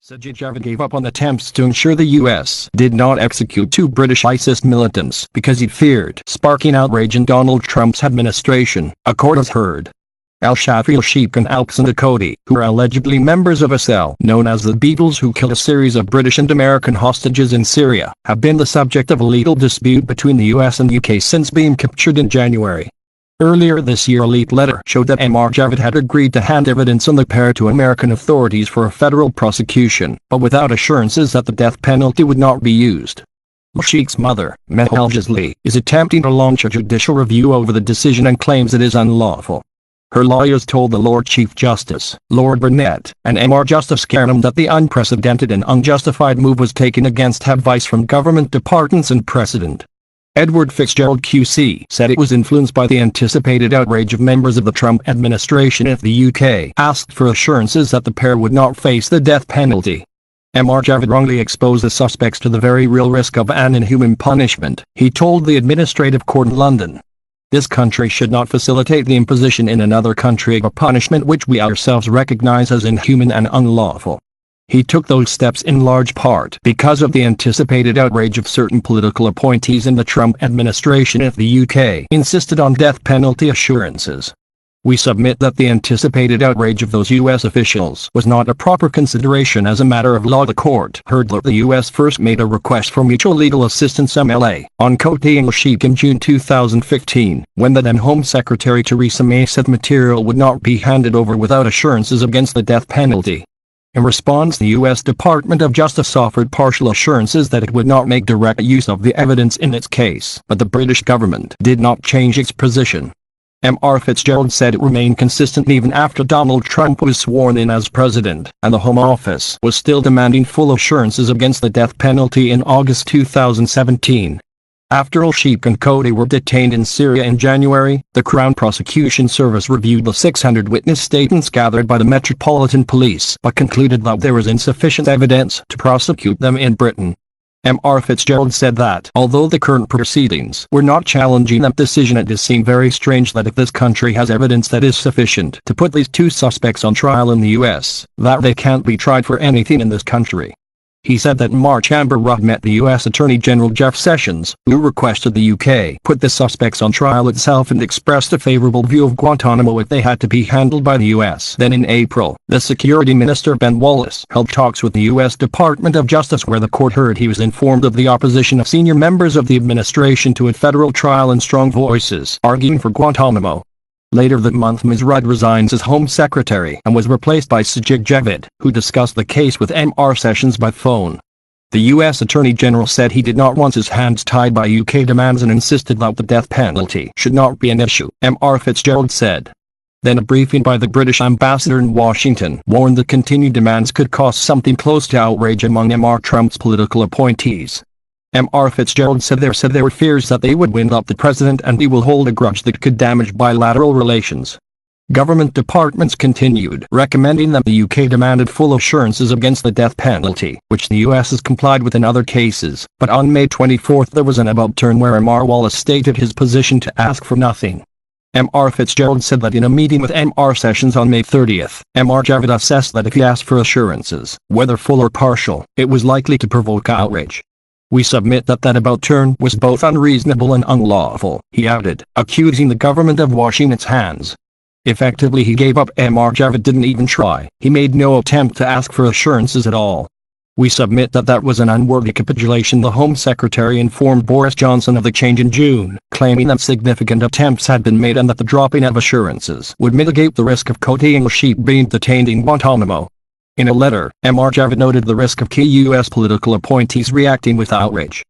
Javid gave up on attempts to ensure the U.S. did not execute two British ISIS militants because he feared sparking outrage in Donald Trump's administration, a court has heard. Al-Shafri al-Sheikh and Alpson Dakoti, who are allegedly members of a cell known as the Beatles who killed a series of British and American hostages in Syria, have been the subject of a legal dispute between the US and UK since being captured in January. Earlier this year, a leaked letter showed that Mr. Javid had agreed to hand evidence on the pair to American authorities for a federal prosecution, but without assurances that the death penalty would not be used. Al-Sheikh's mother, Mehal Al-Jazli, is attempting to launch a judicial review over the decision and claims it is unlawful. Her lawyers told the Lord Chief Justice, Lord Burnett, and Mr. Justice Carnum that the unprecedented and unjustified move was taken against advice from government departments and precedent. Edward Fitzgerald QC said it was influenced by the anticipated outrage of members of the Trump administration if the UK asked for assurances that the pair would not face the death penalty. Mr. Javid wrongly exposed the suspects to the very real risk of an inhuman punishment, he told the Administrative Court in London. This country should not facilitate the imposition in another country of a punishment which we ourselves recognize as inhuman and unlawful. He took those steps in large part because of the anticipated outrage of certain political appointees in the Trump administration if the UK insisted on death penalty assurances. We submit that the anticipated outrage of those U.S. officials was not a proper consideration as a matter of law. The court heard that the U.S. first made a request for mutual legal assistance MLA on Dakoti and al-Sheikh in June 2015, when the then Home Secretary Theresa May said material would not be handed over without assurances against the death penalty. In response, the U.S. Department of Justice offered partial assurances that it would not make direct use of the evidence in its case, but the British government did not change its position. Mr. Fitzgerald said it remained consistent even after Donald Trump was sworn in as president, and the Home Office was still demanding full assurances against the death penalty in August 2017. After al-Sheikh and Dakoti were detained in Syria in January, the Crown Prosecution Service reviewed the 600 witness statements gathered by the Metropolitan Police but concluded that there was insufficient evidence to prosecute them in Britain. Mr. Fitzgerald said that although the current proceedings were not challenging that decision, it does seem very strange that if this country has evidence that is sufficient to put these two suspects on trial in the US, that they can't be tried for anything in this country. He said that March Amber Rudd met the U.S. Attorney General Jeff Sessions, who requested the UK put the suspects on trial itself and expressed a favorable view of Guantanamo if they had to be handled by the U.S. Then in April, the Security Minister Ben Wallace held talks with the U.S. Department of Justice where the court heard he was informed of the opposition of senior members of the administration to a federal trial and strong voices arguing for Guantanamo. Later that month, Ms. Rudd resigned as Home Secretary and was replaced by Javid, who discussed the case with Mr. Sessions by phone. The U.S. Attorney General said he did not want his hands tied by UK demands and insisted that the death penalty should not be an issue, Mr. Fitzgerald said. Then a briefing by the British ambassador in Washington warned that continued demands could cost something close to outrage among Mr. Trump's political appointees. Mr. Fitzgerald said there were fears that they would wind up the president and he will hold a grudge that could damage bilateral relations. Government departments continued recommending that the UK demanded full assurances against the death penalty, which the US has complied with in other cases, but on May 24 there was an about turn where Mr. Wallace stated his position to ask for nothing. Mr. Fitzgerald said that in a meeting with Mr. Sessions on May 30, Mr. Javid assessed that if he asked for assurances, whether full or partial, it was likely to provoke outrage. We submit that about turn was both unreasonable and unlawful, he added, accusing the government of washing its hands. Effectively he gave up. Mr. Javid didn't even try, he made no attempt to ask for assurances at all. We submit that was an unworthy capitulation. The Home Secretary informed Boris Johnson of the change in June, claiming that significant attempts had been made and that the dropping of assurances would mitigate the risk of Dakoti and al-Sheikh being detained in Guantanamo. In a letter, Mr. Javid noted the risk of key U.S. political appointees reacting with outrage.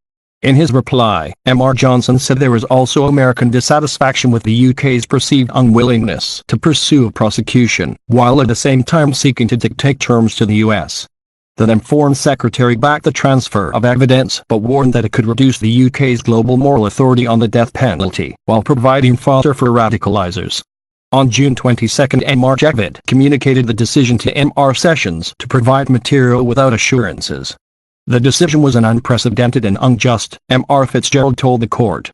In his reply, Mr. Johnson said there was also American dissatisfaction with the UK's perceived unwillingness to pursue a prosecution, while at the same time seeking to dictate terms to the U.S. The then Foreign Secretary backed the transfer of evidence but warned that it could reduce the UK's global moral authority on the death penalty, while providing fodder for radicalizers. On June 22, Mr. Javid communicated the decision to Mr. Sessions to provide material without assurances. The decision was an unprecedented and unjust, Mr. Fitzgerald told the court.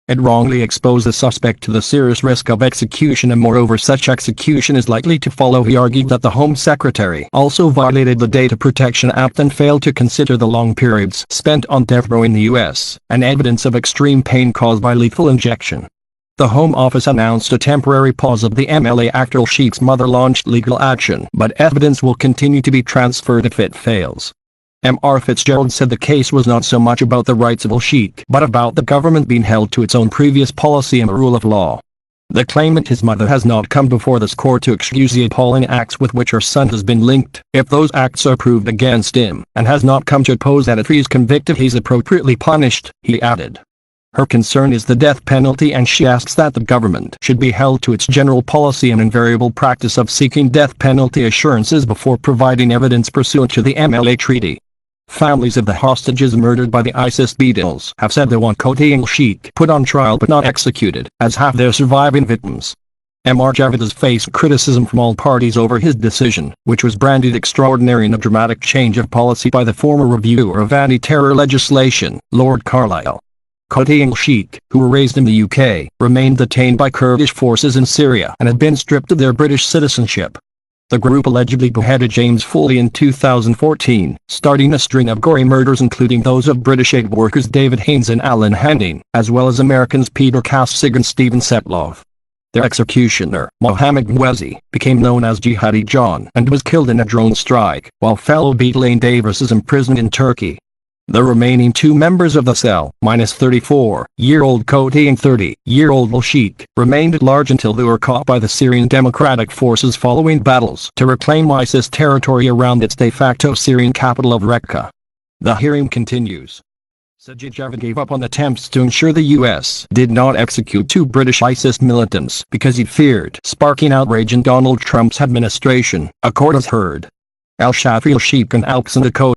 It wrongly exposed the suspect to the serious risk of execution, and moreover such execution is likely to follow. He argued that the Home Secretary also violated the Data Protection Act and failed to consider the long periods spent on death row in the U.S. and evidence of extreme pain caused by lethal injection. The Home Office announced a temporary pause of the MLA after Al-Sheik's mother launched legal action, but evidence will continue to be transferred if it fails. M.R. Fitzgerald said the case was not so much about the rights of Al-Sheik but about the government being held to its own previous policy and the rule of law. The claimant, his mother, has not come before this court to excuse the appalling acts with which her son has been linked, if those acts are proved against him, and has not come to oppose that if he is convicted he is appropriately punished, he added. Her concern is the death penalty, and she asks that the government should be held to its general policy and invariable practice of seeking death penalty assurances before providing evidence pursuant to the MLA Treaty. Families of the hostages murdered by the ISIS beetles have said they want Qadi al-Sheik put on trial but not executed, as have their surviving victims. M.R. Javed has faced criticism from all parties over his decision, which was branded extraordinary and a dramatic change of policy by the former reviewer of anti-terror legislation, Lord Carlisle. Qadi al-Sheik, who were raised in the UK, remained detained by Kurdish forces in Syria and had been stripped of their British citizenship. The group allegedly beheaded James Foley in 2014, starting a string of gory murders including those of British aid workers David Haynes and Alan Handing, as well as Americans Peter Kastig and Stephen Setlov. Their executioner, Mohammed Mwezi, became known as Jihadi John and was killed in a drone strike, while fellow Beatle Lane Davis is imprisoned in Turkey. The remaining two members of the cell, minus 34-year-old Qadi and 30-year-old Al-Sheik, remained at large until they were caught by the Syrian Democratic Forces following battles to reclaim ISIS territory around its de facto Syrian capital of Raqqa. The hearing continues. Sajid Javid gave up on attempts to ensure the U.S. did not execute two British ISIS militants because he feared sparking outrage in Donald Trump's administration, a court has heard. Al-Shafi al-Sheik and Alexander